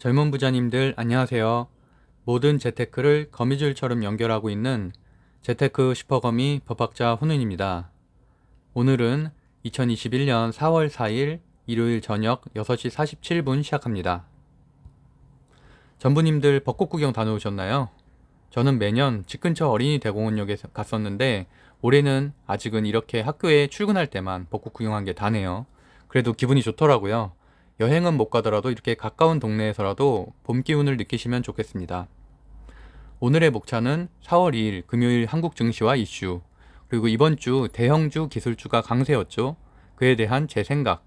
젊은 부자님들 안녕하세요. 모든 재테크를 거미줄처럼 연결하고 있는 재테크 슈퍼거미 법학자 훈훈입니다. 오늘은 2021년 4월 4일 일요일 저녁 6시 47분 시작합니다. 전부님들 벚꽃 구경 다녀오셨나요? 저는 매년 집 근처 어린이 대공원역에 갔었는데 올해는 아직은 이렇게 학교에 출근할 때만 벚꽃 구경한 게 다네요. 그래도 기분이 좋더라고요. 여행은 못 가더라도 이렇게 가까운 동네에서라도 봄 기운을 느끼시면 좋겠습니다. 오늘의 목차는 4월 2일 금요일 한국 증시와 이슈, 그리고 이번 주 대형주 기술주가 강세였죠. 그에 대한 제 생각,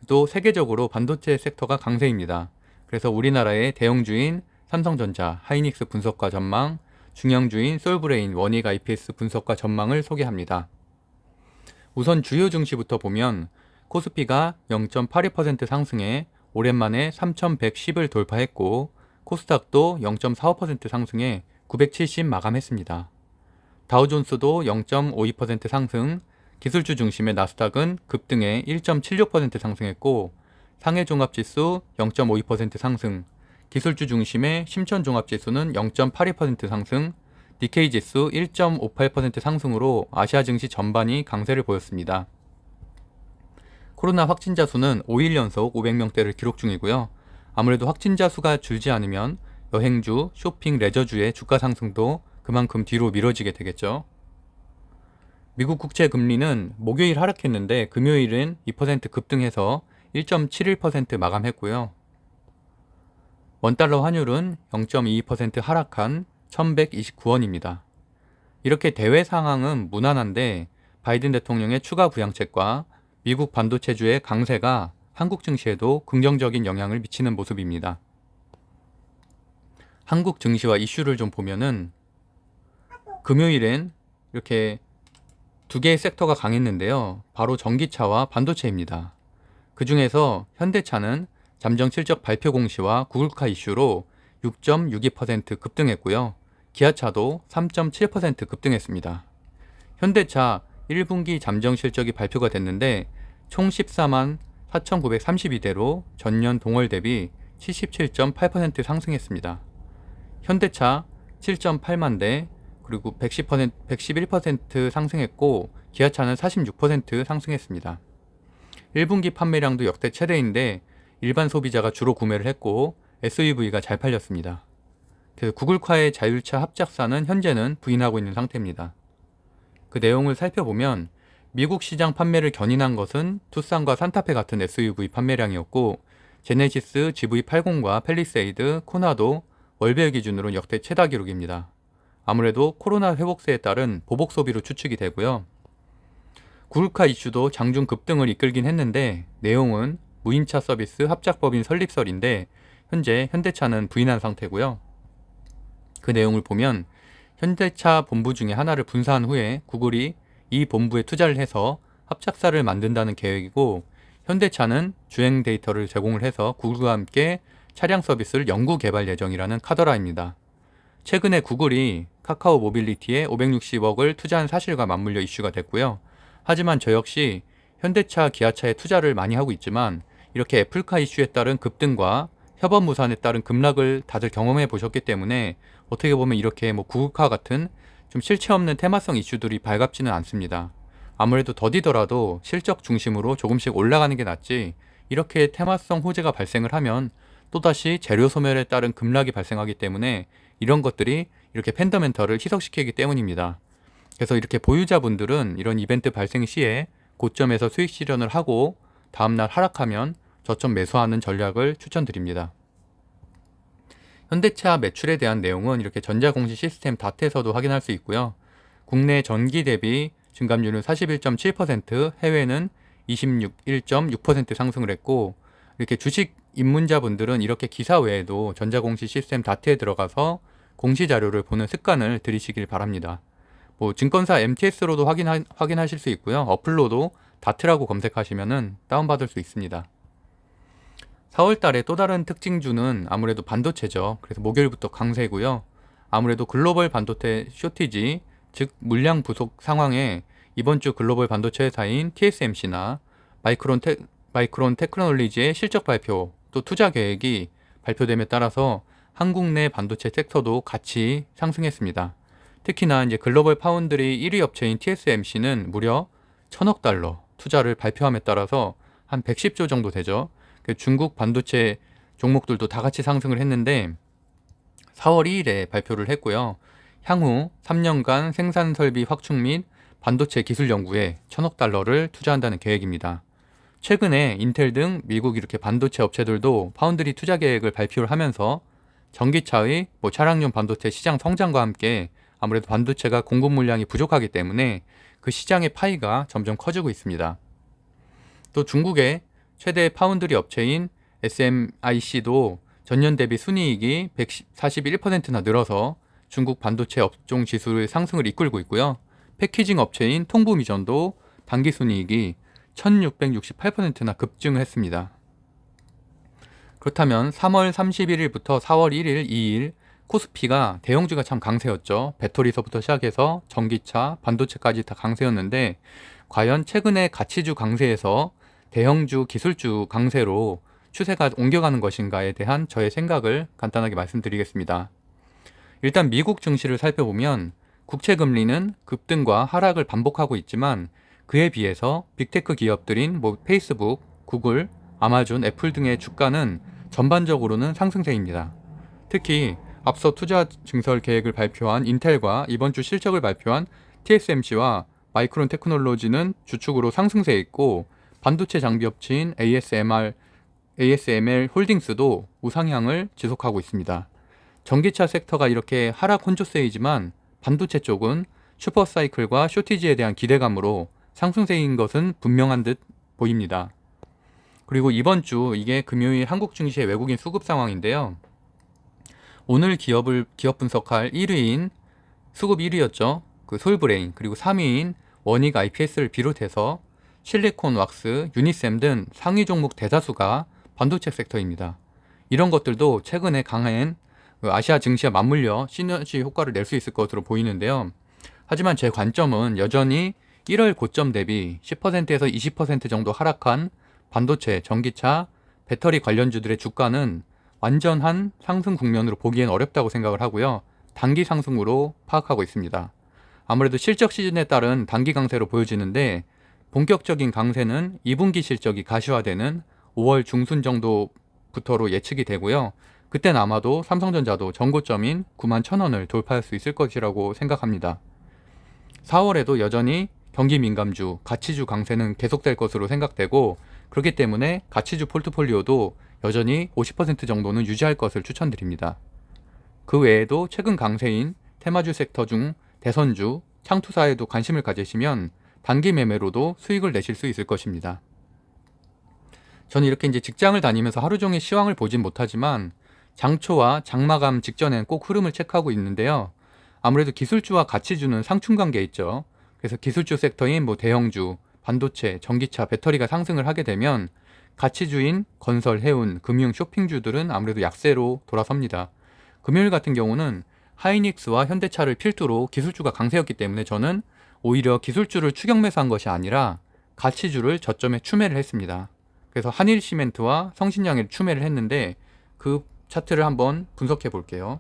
또 세계적으로 반도체 섹터가 강세입니다. 그래서 우리나라의 대형주인 삼성전자, 하이닉스 분석과 전망, 중형주인 솔브레인, 원익 IPS 분석과 전망을 소개합니다. 우선 주요 증시부터 보면 코스피가 0.82% 상승해 오랜만에 3110을 돌파했고 코스닥도 0.45% 상승해 970 마감했습니다. 다우존스도 0.52% 상승, 기술주 중심의 나스닥은 급등해 1.76% 상승했고 상해종합지수 0.52% 상승, 기술주 중심의 심천종합지수는 0.82% 상승, 니케이지수 1.58% 상승으로 아시아 증시 전반이 강세를 보였습니다. 코로나 확진자 수는 5일 연속 500명대를 기록 중이고요. 아무래도 확진자 수가 줄지 않으면 여행주, 쇼핑, 레저주의 주가 상승도 그만큼 뒤로 미뤄지게 되겠죠. 미국 국채 금리는 목요일 하락했는데 금요일은 2% 급등해서 1.71% 마감했고요. 원달러 환율은 0.22% 하락한 1129원입니다. 이렇게 대외 상황은 무난한데 바이든 대통령의 추가 부양책과 미국 반도체주의 강세가 한국 증시에도 긍정적인 영향을 미치는 모습입니다. 한국 증시와 이슈를 좀 보면은 금요일엔 이렇게 두 개의 섹터가 강했는데요. 바로 전기차와 반도체입니다. 그 중에서 현대차는 잠정 실적 발표 공시와 구글카 이슈로 6.62% 급등했고요. 기아차도 3.7% 급등했습니다. 현대차 1분기 잠정 실적이 발표가 됐는데 총 14만 4,932대로 전년 동월 대비 77.8% 상승했습니다. 현대차 7.8만 대, 그리고 111% 상승했고 기아차는 46% 상승했습니다. 1분기 판매량도 역대 최대인데 일반 소비자가 주로 구매를 했고 SUV가 잘 팔렸습니다. 그래서 구글카의 자율차 합작사는 현재는 부인하고 있는 상태입니다. 그 내용을 살펴보면 미국 시장 판매를 견인한 것은 투싼과 산타페 같은 SUV 판매량이었고 제네시스 GV80과 팰리세이드, 코나도 월별 기준으로 역대 최다 기록입니다. 아무래도 코로나 회복세에 따른 보복 소비로 추측이 되고요. 구글카 이슈도 장중 급등을 이끌긴 했는데 내용은 무인차 서비스 합작법인 설립설인데 현재 현대차는 부인한 상태고요. 그 내용을 보면 현대차 본부 중에 하나를 분사한 후에 구글이 이 본부에 투자를 해서 합작사를 만든다는 계획이고 현대차는 주행 데이터를 제공을 해서 구글과 함께 차량 서비스를 연구 개발 예정이라는 카더라입니다. 최근에 구글이 카카오 모빌리티에 560억을 투자한 사실과 맞물려 이슈가 됐고요. 하지만 저 역시 현대차, 기아차에 투자를 많이 하고 있지만 이렇게 애플카 이슈에 따른 급등과 협업 무산에 따른 급락을 다들 경험해 보셨기 때문에 어떻게 보면 이렇게 구글카 같은 좀 실체 없는 테마성 이슈들이 발갑지는 않습니다. 아무래도 더디더라도 실적 중심으로 조금씩 올라가는 게 낫지 이렇게 테마성 호재가 발생을 하면 또다시 재료 소멸에 따른 급락이 발생하기 때문에 이런 것들이 이렇게 팬더멘털을 희석시키기 때문입니다. 그래서 이렇게 보유자분들은 이런 이벤트 발생 시에 고점에서 수익 실현을 하고 다음날 하락하면 저점 매수하는 전략을 추천드립니다. 현대차 매출에 대한 내용은 이렇게 전자공시 시스템 다트에서도 확인할 수 있고요. 국내 전기 대비 증감률은 41.7%, 해외는 26.6% 상승을 했고 이렇게 주식 입문자분들은 이렇게 기사 외에도 전자공시 시스템 다트에 들어가서 공시 자료를 보는 습관을 들이시길 바랍니다. 증권사 MTS로도 확인하실 수 있고요. 어플로도 다트라고 검색하시면 다운받을 수 있습니다. 4월 달에 또 다른 특징주는 아무래도 반도체죠. 그래서 목요일부터 강세고요. 아무래도 글로벌 반도체 쇼티지, 즉 물량 부족 상황에 이번 주 글로벌 반도체 회사인 TSMC나 마이크론 테크놀로지의 실적 발표, 또 투자 계획이 발표됨에 따라서 한국 내 반도체 섹터도 같이 상승했습니다. 특히나 이제 글로벌 파운드리 1위 업체인 TSMC는 무려 1000억 달러 투자를 발표함에 따라서 한 110조 정도 되죠. 중국 반도체 종목들도 다 같이 상승을 했는데 4월 2일에 발표를 했고요. 향후 3년간 생산 설비 확충 및 반도체 기술 연구에 1000억 달러를 투자한다는 계획입니다. 최근에 인텔 등 미국 이렇게 반도체 업체들도 파운드리 투자 계획을 발표를 하면서 전기차의 차량용 반도체 시장 성장과 함께 아무래도 반도체가 공급 물량이 부족하기 때문에 그 시장의 파이가 점점 커지고 있습니다. 또 중국의 최대 파운드리 업체인 SMIC도 전년 대비 순이익이 141%나 늘어서 중국 반도체 업종 지수의 상승을 이끌고 있고요. 패키징 업체인 통부미전도 단기 순이익이 1668%나 급증을 했습니다. 그렇다면 3월 31일부터 4월 1일, 2일 코스피가 대형주가 참 강세였죠. 배터리서부터 시작해서 전기차, 반도체까지 다 강세였는데 과연 최근에 가치주 강세에서 대형주, 기술주 강세로 추세가 옮겨가는 것인가에 대한 저의 생각을 간단하게 말씀드리겠습니다. 일단 미국 증시를 살펴보면 국채금리는 급등과 하락을 반복하고 있지만 그에 비해서 빅테크 기업들인 페이스북, 구글, 아마존, 애플 등의 주가는 전반적으로는 상승세입니다. 특히 앞서 투자 증설 계획을 발표한 인텔과 이번 주 실적을 발표한 TSMC와 마이크론 테크놀로지는 주축으로 상승세에 있고 반도체 장비 업체인 ASML 홀딩스도 우상향을 지속하고 있습니다. 전기차 섹터가 이렇게 하락 혼조세이지만 반도체 쪽은 슈퍼사이클과 쇼티지에 대한 기대감으로 상승세인 것은 분명한 듯 보입니다. 그리고 이번 주 이게 금요일 한국 증시의 외국인 수급 상황인데요. 오늘 기업 분석할 1위인 수급 1위였죠. 그 솔브레인 그리고 3위인 원익 IPS를 비롯해서 실리콘 왁스, 유니셈 등 상위 종목 대다수가 반도체 섹터입니다. 이런 것들도 최근에 강한 아시아 증시와 맞물려 시너지 효과를 낼 수 있을 것으로 보이는데요. 하지만 제 관점은 여전히 1월 고점 대비 10%에서 20% 정도 하락한 반도체, 전기차, 배터리 관련주들의 주가는 완전한 상승 국면으로 보기엔 어렵다고 생각을 하고요. 단기 상승으로 파악하고 있습니다. 아무래도 실적 시즌에 따른 단기 강세로 보여지는데 본격적인 강세는 2분기 실적이 가시화되는 5월 중순 정도부터로 예측이 되고요. 그땐 아마도 삼성전자도 전고점인 91,000원을 돌파할 수 있을 것이라고 생각합니다. 4월에도 여전히 경기 민감주, 가치주 강세는 계속될 것으로 생각되고 그렇기 때문에 가치주 포트폴리오도 여전히 50% 정도는 유지할 것을 추천드립니다. 그 외에도 최근 강세인 테마주 섹터 중 대선주, 창투사에도 관심을 가지시면 단기 매매로도 수익을 내실 수 있을 것입니다. 저는 이렇게 이제 직장을 다니면서 하루 종일 시황을 보진 못하지만 장초와 장마감 직전엔 꼭 흐름을 체크하고 있는데요. 아무래도 기술주와 가치주는 상충관계에 있죠. 그래서 기술주 섹터인 대형주, 반도체, 전기차, 배터리가 상승을 하게 되면 가치주인 건설, 해운, 금융, 쇼핑주들은 아무래도 약세로 돌아섭니다. 금요일 같은 경우는 하이닉스와 현대차를 필두로 기술주가 강세였기 때문에 저는 오히려 기술주를 추격 매수한 것이 아니라 가치주를 저점에 추매를 했습니다. 그래서 한일시멘트와 성신양을 추매를 했는데 그 차트를 한번 분석해 볼게요.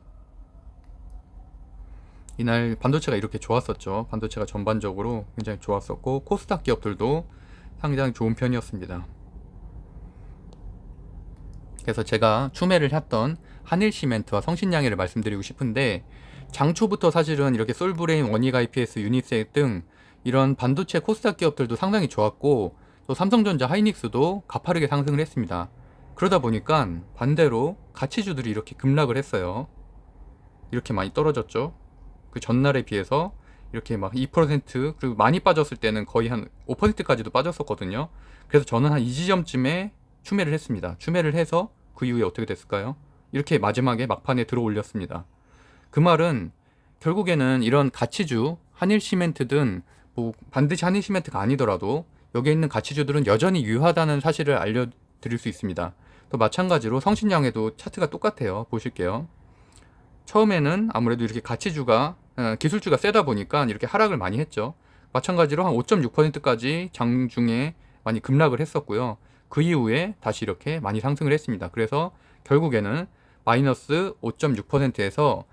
이날 반도체가 이렇게 좋았었죠. 반도체가 전반적으로 굉장히 좋았었고 코스닥 기업들도 상당히 좋은 편이었습니다. 그래서 제가 추매를 했던 한일시멘트와 성신양해를 말씀드리고 싶은데 장초부터 사실은 이렇게 솔브레인, 원익 IPS, 유니셋 등 이런 반도체 코스닥 기업들도 상당히 좋았고 또 삼성전자, 하이닉스도 가파르게 상승을 했습니다. 그러다 보니까 반대로 가치주들이 이렇게 급락을 했어요. 이렇게 많이 떨어졌죠. 그 전날에 비해서 이렇게 막 2% 그리고 많이 빠졌을 때는 거의 한 5%까지도 빠졌었거든요. 그래서 저는 한 이 지점쯤에 추매를 했습니다. 추매를 해서 그 이후에 어떻게 됐을까요? 이렇게 마지막에 막판에 들어 올렸습니다. 그 말은 결국에는 이런 가치주, 한일시멘트든 반드시 한일시멘트가 아니더라도 여기에 있는 가치주들은 여전히 유효하다는 사실을 알려드릴 수 있습니다. 또 마찬가지로 성신양해도 차트가 똑같아요. 보실게요. 처음에는 아무래도 이렇게 가치주가 기술주가 세다 보니까 이렇게 하락을 많이 했죠. 마찬가지로 한 5.6%까지 장중에 많이 급락을 했었고요. 그 이후에 다시 이렇게 많이 상승을 했습니다. 그래서 결국에는 마이너스 5.6%에서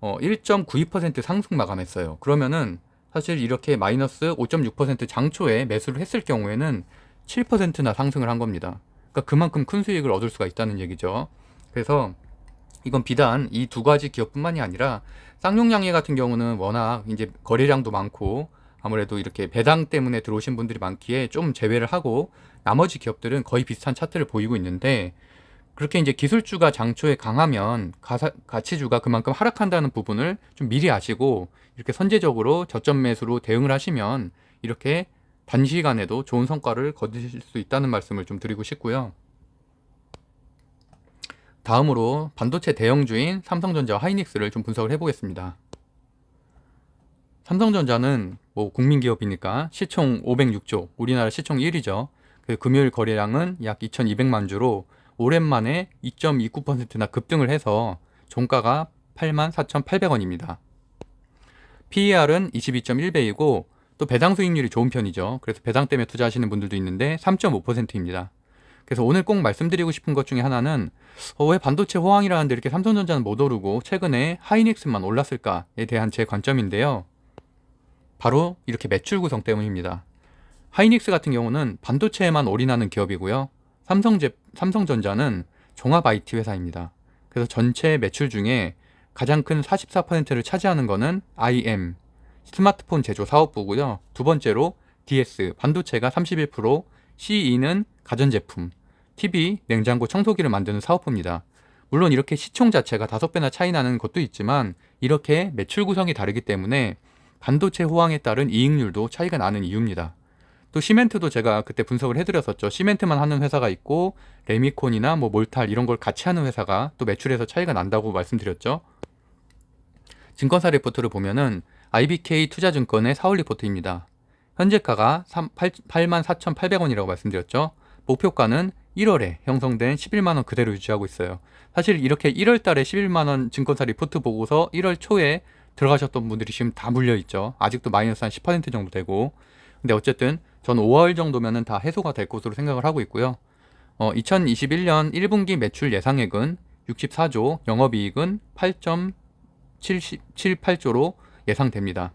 1.92% 상승 마감했어요. 그러면은 사실 이렇게 마이너스 5.6% 장초에 매수를 했을 경우에는 7%나 상승을 한 겁니다. 그러니까 그만큼 큰 수익을 얻을 수가 있다는 얘기죠. 그래서 이건 비단 이 두 가지 기업뿐만이 아니라 쌍용양해 같은 경우는 워낙 이제 거래량도 많고 아무래도 이렇게 배당 때문에 들어오신 분들이 많기에 좀 제외를 하고 나머지 기업들은 거의 비슷한 차트를 보이고 있는데, 그렇게 이제 기술주가 장초에 강하면 가치주가 그만큼 하락한다는 부분을 좀 미리 아시고 이렇게 선제적으로 저점 매수로 대응을 하시면 이렇게 단시간에도 좋은 성과를 거두실 수 있다는 말씀을 좀 드리고 싶고요. 다음으로 반도체 대형주인 삼성전자와 하이닉스를 좀 분석을 해보겠습니다. 삼성전자는 뭐 국민기업이니까 시총 506조, 우리나라 시총 1위죠. 그 금요일 거래량은 약 2200만 주로 오랜만에 2.29%나 급등을 해서 종가가 84,800원입니다. PER은 22.1배이고 또 배당 수익률이 좋은 편이죠. 그래서 배당 때문에 투자하시는 분들도 있는데 3.5%입니다. 그래서 오늘 꼭 말씀드리고 싶은 것 중에 하나는 왜 반도체 호황이라는데 이렇게 삼성전자는 못 오르고 최근에 하이닉스만 올랐을까에 대한 제 관점인데요. 바로 이렇게 매출 구성 때문입니다. 하이닉스 같은 경우는 반도체에만 올인하는 기업이고요. 삼성전자는 종합 IT 회사입니다. 그래서 전체 매출 중에 가장 큰 44%를 차지하는 것은 IM, 스마트폰 제조 사업부고요. 두 번째로 DS, 반도체가 31%, CE는 가전제품, TV, 냉장고, 청소기를 만드는 사업부입니다. 물론 이렇게 시총 자체가 5배나 차이 나는 것도 있지만 이렇게 매출 구성이 다르기 때문에 반도체 호황에 따른 이익률도 차이가 나는 이유입니다. 또 시멘트도 제가 그때 분석을 해드렸었죠. 시멘트만 하는 회사가 있고 레미콘이나 뭐 몰탈 이런 걸 같이 하는 회사가 또 매출에서 차이가 난다고 말씀드렸죠. 증권사 리포트를 보면은 IBK 투자증권의 4월 리포트입니다. 현재가가 84,800원이라고 말씀드렸죠. 목표가는 1월에 형성된 11만원 그대로 유지하고 있어요. 사실 이렇게 1월 달에 11만원 증권사 리포트 보고서 1월 초에 들어가셨던 분들이 지금 다 물려있죠. 아직도 마이너스 한 10% 정도 되고. 근데 어쨌든 전 5월 정도면은 다 해소가 될 것으로 생각을 하고 있고요. 2021년 1분기 매출 예상액은 64조, 영업이익은 8.78조로 예상됩니다.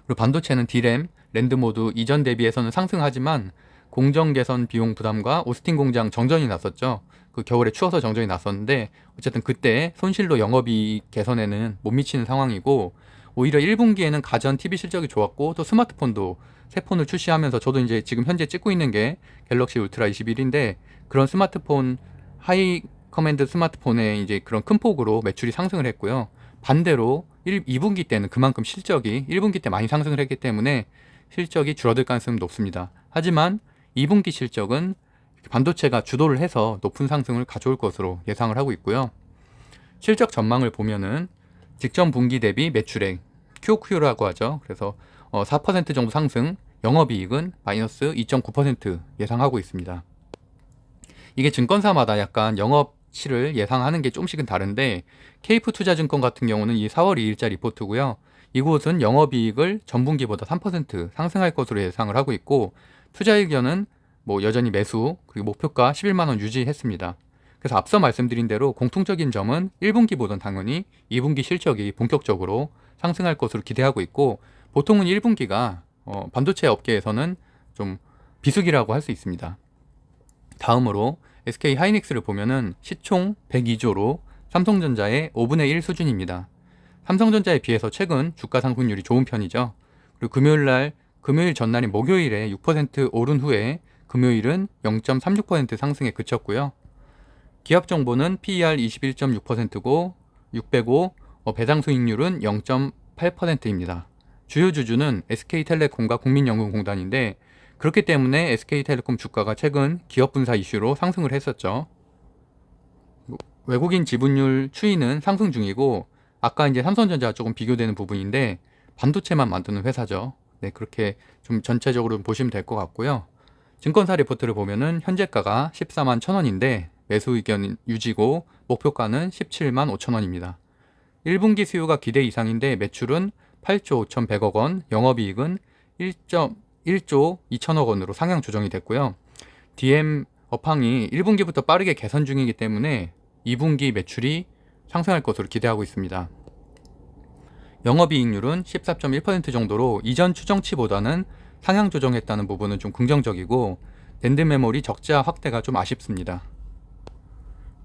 그리고 반도체는 D램, 랜드모드 이전 대비해서는 상승하지만 공정 개선 비용 부담과 오스틴 공장 정전이 났었죠. 그 겨울에 추워서 정전이 났었는데 어쨌든 그때 손실로 영업이익 개선에는 못 미치는 상황이고, 오히려 1분기에는 가전 TV 실적이 좋았고 또 스마트폰도 새 폰을 출시하면서, 저도 이제 지금 현재 찍고 있는 게 갤럭시 울트라 21인데 그런 스마트폰 하이 커맨드 스마트폰의 이제 그런 큰 폭으로 매출이 상승을 했고요. 반대로 2분기 때는 그만큼 실적이 1분기 때 많이 상승을 했기 때문에 실적이 줄어들 가능성이 높습니다. 하지만 2분기 실적은 반도체가 주도를 해서 높은 상승을 가져올 것으로 예상을 하고 있고요. 실적 전망을 보면은 직전 분기 대비 매출액 QOQ라고 하죠. 그래서 4% 정도 상승, 영업이익은 마이너스 2.9% 예상하고 있습니다. 이게 증권사마다 약간 영업치를 예상하는 게 조금씩은 다른데 KF투자증권 같은 경우는 이 4월 2일자 리포트고요. 이곳은 영업이익을 전분기보다 3% 상승할 것으로 예상을 하고 있고, 투자 의견은 뭐 여전히 매수, 그리고 목표가 11만원 유지했습니다. 그래서 앞서 말씀드린 대로 공통적인 점은 1분기보다는 당연히 2분기 실적이 본격적으로 상승할 것으로 기대하고 있고, 보통은 1분기가 반도체 업계에서는 좀 비수기라고 할 수 있습니다. 다음으로 SK 하이닉스를 보면은 시총 102조로 삼성전자의 5분의 1 수준입니다. 삼성전자에 비해서 최근 주가 상승률이 좋은 편이죠. 그리고 금요일 전날인 목요일에 6% 오른 후에 금요일은 0.36% 상승에 그쳤고요. 기업 정보는 PER 21.6%고 605, 배당 수익률은 0.8%입니다. 주요 주주는 SK텔레콤과 국민연금공단인데 그렇기 때문에 SK텔레콤 주가가 최근 기업 분사 이슈로 상승을 했었죠. 외국인 지분율 추이는 상승 중이고, 아까 이제 삼성전자와 조금 비교되는 부분인데 반도체만 만드는 회사죠. 네, 그렇게 좀 전체적으로 보시면 될 것 같고요. 증권사 리포트를 보면은 현재가가 14만 1,000원인데 매수 의견 유지고 목표가는 17만 5천원입니다. 1분기 수요가 기대 이상인데 매출은 8조 5,100억 원, 영업이익은 1조 2천억 원으로 상향 조정이 됐고요. DM 업황이 1분기부터 빠르게 개선 중이기 때문에 2분기 매출이 상승할 것으로 기대하고 있습니다. 영업이익률은 14.1% 정도로 이전 추정치보다는 상향 조정했다는 부분은 좀 긍정적이고, 낸드 메모리 적자 확대가 좀 아쉽습니다.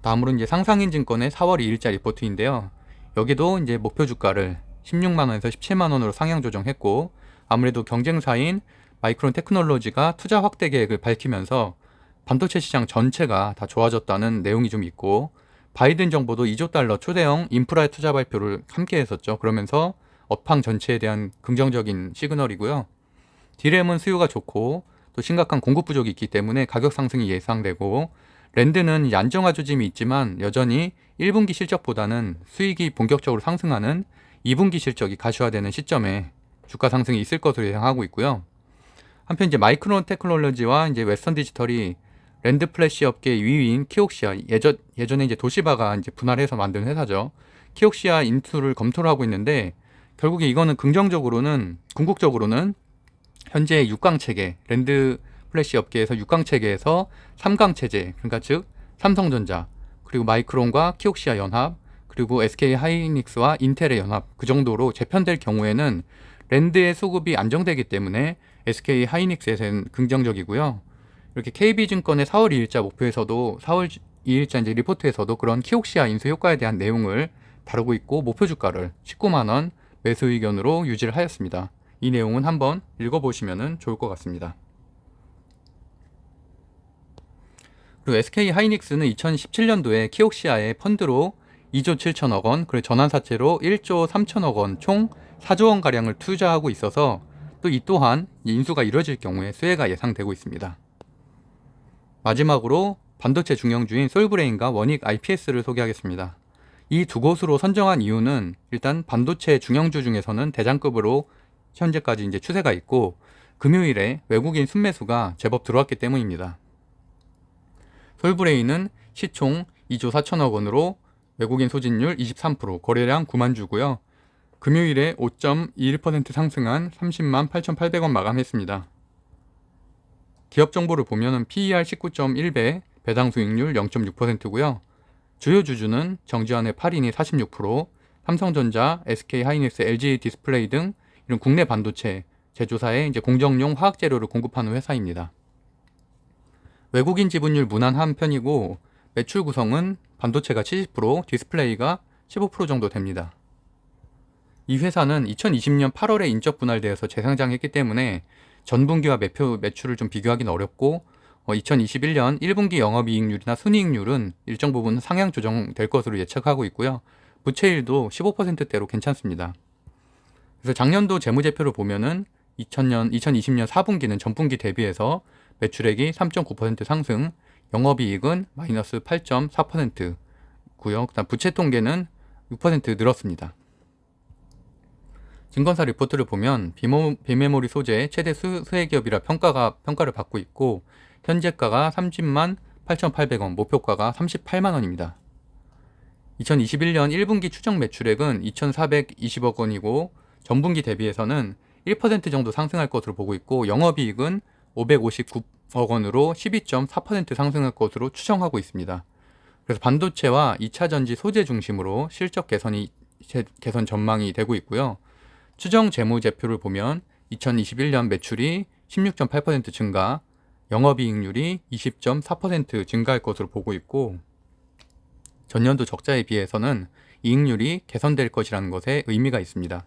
다음으로 이제 상상인증권의 4월 2일자 리포트인데요. 여기도 이제 목표 주가를 16만원에서 17만원으로 상향 조정했고, 아무래도 경쟁사인 마이크론 테크놀로지가 투자 확대 계획을 밝히면서 반도체 시장 전체가 다 좋아졌다는 내용이 좀 있고, 바이든 정부도 2조 달러 초대형 인프라 투자 발표를 함께 했었죠. 그러면서 업황 전체에 대한 긍정적인 시그널이고요. D램은 수요가 좋고 또 심각한 공급 부족이 있기 때문에 가격 상승이 예상되고, 랜드는 안정화 조짐이 있지만 여전히 1분기 실적보다는 수익이 본격적으로 상승하는 2분기 실적이 가시화되는 시점에 주가 상승이 있을 것으로 예상하고 있고요. 한편 이제 마이크론 테크놀로지와 이제 웨스턴 디지털이 랜드 플래시 업계 2위인 키옥시아, 예전에 이제 도시바가 이제 분할해서 만든 회사죠. 키옥시아 인수를 검토를 하고 있는데, 결국에 이거는 긍정적으로는, 궁극적으로는 현재 6강 체계, 랜드 플래시 업계에서 6강 체계에서 3강 체제, 그러니까 즉 삼성전자, 그리고 마이크론과 키옥시아 연합, 그리고 SK 하이닉스와 인텔의 연합, 그 정도로 재편될 경우에는 랜드의 수급이 안정되기 때문에 SK 하이닉스에서는 긍정적이고요. 이렇게 KB증권의 4월 2일자 목표에서도, 4월 2일자 이제 리포트에서도 그런 키옥시아 인수 효과에 대한 내용을 다루고 있고, 목표 주가를 19만원 매수 의견으로 유지를 하였습니다. 이 내용은 한번 읽어보시면 좋을 것 같습니다. 그리고 SK 하이닉스는 2017년도에 키옥시아의 펀드로 2조 7천억 원, 그리고 전환사채로 1조 3천억 원, 총 4조 원 가량을 투자하고 있어서 또 이 또한 인수가 이루어질 경우에 수혜가 예상되고 있습니다. 마지막으로 반도체 중형주인 솔브레인과 원익 IPS를 소개하겠습니다. 이 두 곳으로 선정한 이유는 일단 반도체 중형주 중에서는 대장급으로 현재까지 이제 추세가 있고, 금요일에 외국인 순매수가 제법 들어왔기 때문입니다. 솔브레인은 시총 2조 4천억 원으로 외국인 소진율 23%, 거래량 9만 주고요. 금요일에 5.21% 상승한 30만 8,800원 마감했습니다. 기업 정보를 보면 PER 19.1배, 배당 수익률 0.6%고요. 주요 주주는 정지환의 8인이 46%, 삼성전자, SK 하이닉스, LG 디스플레이 등 이런 국내 반도체 제조사에 이제 공정용 화학 재료를 공급하는 회사입니다. 외국인 지분율 무난한 편이고, 매출 구성은 반도체가 70%, 디스플레이가 15% 정도 됩니다. 이 회사는 2020년 8월에 인적 분할되어서 재상장했기 때문에 전분기와 매출을 좀 비교하기는 어렵고, 2021년 1분기 영업이익률이나 순이익률은 일정 부분 상향 조정될 것으로 예측하고 있고요. 부채율도 15%대로 괜찮습니다. 그래서 작년도 재무제표를 보면은 2020년 4분기는 전분기 대비해서 매출액이 3.9% 상승, 영업이익은 마이너스 8.4%고요. 그다음 부채 통계는 6% 늘었습니다. 증권사 리포트를 보면 비메모리 소재 최대 수혜기업이라 평가를 받고 있고, 현재가가 30만 8,800원, 목표가가 38만 원입니다. 2021년 1분기 추정 매출액은 2,420억 원이고 전분기 대비해서는 1% 정도 상승할 것으로 보고 있고, 영업이익은 559억 원으로 12.4% 상승할 것으로 추정하고 있습니다. 그래서 반도체와 2차전지 소재 중심으로 실적 개선 전망이 되고 있고요. 추정 재무제표를 보면 2021년 매출이 16.8% 증가, 영업이익률이 20.4% 증가할 것으로 보고 있고, 전년도 적자에 비해서는 이익률이 개선될 것이라는 것에 의미가 있습니다.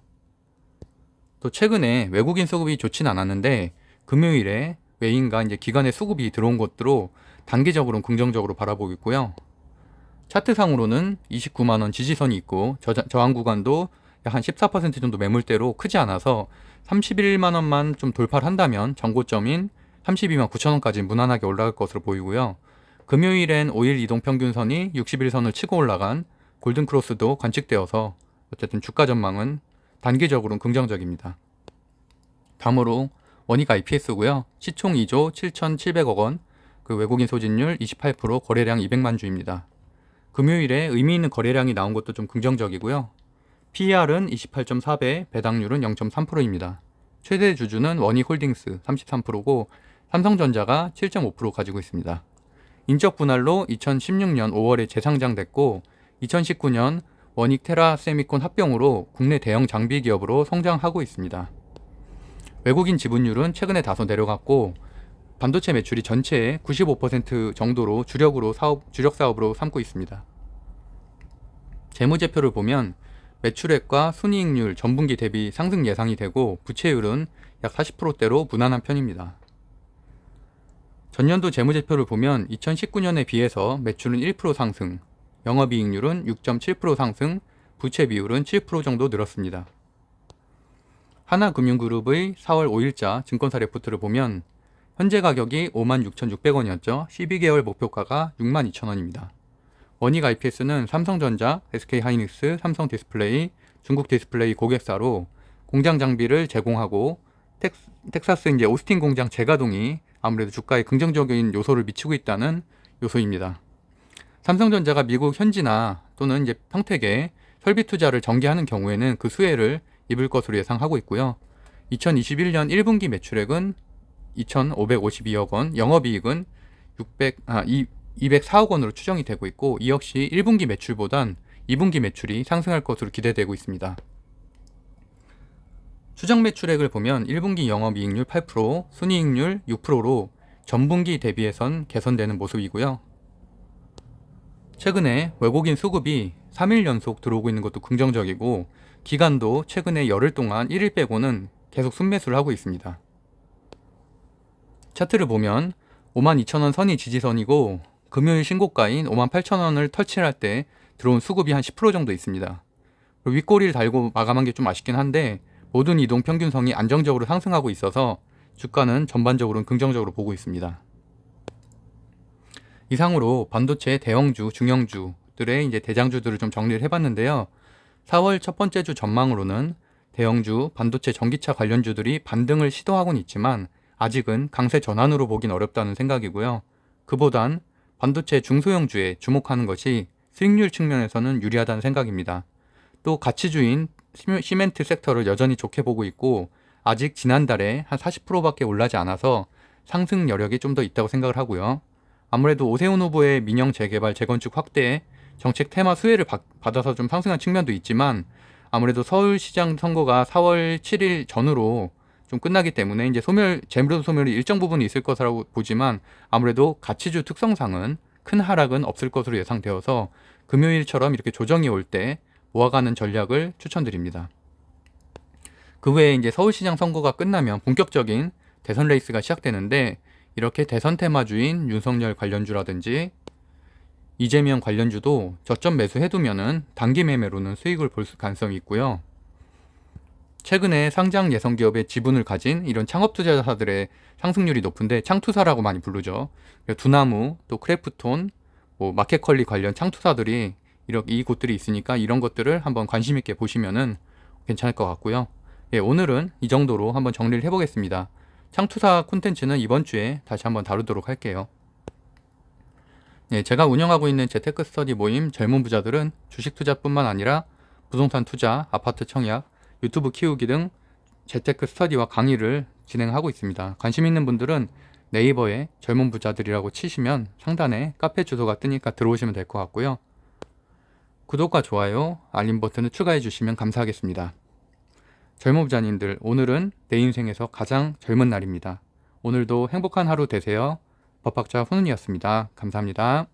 또 최근에 외국인 수급이 좋진 않았는데, 금요일에 외인과 이제 기관의 수급이 들어온 것으로 단기적으로는 긍정적으로 바라보고 있고요. 차트상으로는 29만원 지지선이 있고, 저항 구간도 약 한 14% 정도 매물대로 크지 않아서 31만원만 좀 돌파를 한다면 전고점인 32만 9천원까지 무난하게 올라갈 것으로 보이고요. 금요일엔 5일 이동평균선이 61선을 치고 올라간 골든크로스도 관측되어서 어쨌든 주가 전망은 단기적으로는 긍정적입니다. 다음으로 원익 IPS고요. 시총 2조 7,700억 원, 그 외국인 소진율 28%, 거래량 200만 주입니다. 금요일에 의미 있는 거래량이 나온 것도 좀 긍정적이고요. PER은 28.4배, 배당률은 0.3%입니다. 최대 주주는 원익홀딩스 33%고 삼성전자가 7.5% 가지고 있습니다. 인적 분할로 2016년 5월에 재상장됐고 2019년 원익 테라세미콘 합병으로 국내 대형 장비 기업으로 성장하고 있습니다. 외국인 지분율은 최근에 다소 내려갔고 반도체 매출이 전체의 95% 정도로 주력 사업으로 삼고 있습니다. 재무제표를 보면 매출액과 순이익률 전분기 대비 상승 예상이 되고 부채율은 약 40%대로 무난한 편입니다. 전년도 재무제표를 보면 2019년에 비해서 매출은 1% 상승, 영업이익률은 6.7% 상승, 부채 비율은 7% 정도 늘었습니다. 하나금융그룹의 4월 5일자 증권사 레포트를 보면 현재 가격이 56,600원이었죠. 12개월 목표가가 62,000원입니다. 원익 IPS는 삼성전자, SK하이닉스, 삼성디스플레이, 중국디스플레이 고객사로 공장 장비를 제공하고 텍사스 오스틴 공장 재가동이 아무래도 주가에 긍정적인 요소를 미치고 있다는 요소입니다. 삼성전자가 미국 현지나 또는 평택에 설비 투자를 전개하는 경우에는 그 수혜를 입을 것으로 예상하고 있고요. 2021년 1분기 매출액은 2,552억 원, 영업이익은 204억 원으로 추정이 되고 있고 이 역시 1분기 매출보단 2분기 매출이 상승할 것으로 기대되고 있습니다. 추정 매출액을 보면 1분기 영업이익률 8%, 순이익률 6%로 전분기 대비해선 개선되는 모습이고요. 최근에 외국인 수급이 3일 연속 들어오고 있는 것도 긍정적이고 기간도 최근에 열흘 동안 1일 빼고는 계속 순매수를 하고 있습니다. 차트를 보면 52,000원 선이 지지선이고 금요일 신고가인 58,000원을 터치할 때 들어온 수급이 한 10% 정도 있습니다. 윗꼬리를 달고 마감한 게 좀 아쉽긴 한데 모든 이동 평균선이 안정적으로 상승하고 있어서 주가는 전반적으로는 긍정적으로 보고 있습니다. 이상으로 반도체 대형주, 중형주들의 대장주들을 좀 정리를 해봤는데요. 4월 첫 번째 주 전망으로는 대형주, 반도체 전기차 관련주들이 반등을 시도하고는 있지만 아직은 강세 전환으로 보긴 어렵다는 생각이고요. 그보단 반도체 중소형주에 주목하는 것이 수익률 측면에서는 유리하다는 생각입니다. 또 가치주인 시멘트 섹터를 여전히 좋게 보고 있고 아직 지난달에 한 40%밖에 올라지 않아서 상승 여력이 좀 더 있다고 생각을 하고요. 아무래도 오세훈 후보의 민영 재개발, 재건축 확대 정책 테마 수혜를 받아서 좀 상승한 측면도 있지만 아무래도 서울시장 선거가 4월 7일 전후로 좀 끝나기 때문에 재무 소멸이 일정 부분 있을 것이라고 보지만 아무래도 가치주 특성상은 큰 하락은 없을 것으로 예상되어서 금요일처럼 이렇게 조정이 올 때 모아가는 전략을 추천드립니다. 그 외에 서울시장 선거가 끝나면 본격적인 대선 레이스가 시작되는데 이렇게 대선 테마주인 윤석열 관련주라든지 이재명 관련주도 저점 매수해두면은 단기 매매로는 수익을 볼 가능성이 있고요. 최근에 상장 예선 기업의 지분을 가진 이런 창업 투자자들의 상승률이 높은데 창투사라고 많이 부르죠. 두나무, 또 크래프톤, 마켓컬리 관련 창투사들이 이 곳들이 있으니까 이런 것들을 한번 관심 있게 보시면은 괜찮을 것 같고요. 오늘은 이 정도로 한번 정리를 해보겠습니다. 창투사 콘텐츠는 이번 주에 다시 한번 다루도록 할게요. 제가 운영하고 있는 재테크 스터디 모임 젊은 부자들은 주식 투자뿐만 아니라 부동산 투자, 아파트 청약, 유튜브 키우기 등 재테크 스터디와 강의를 진행하고 있습니다. 관심 있는 분들은 네이버에 젊은 부자들이라고 치시면 상단에 카페 주소가 뜨니까 들어오시면 될 것 같고요. 구독과 좋아요, 알림 버튼을 추가해 주시면 감사하겠습니다. 젊은 부자님들, 오늘은 내 인생에서 가장 젊은 날입니다. 오늘도 행복한 하루 되세요. 법학자 훈훈이었습니다. 감사합니다.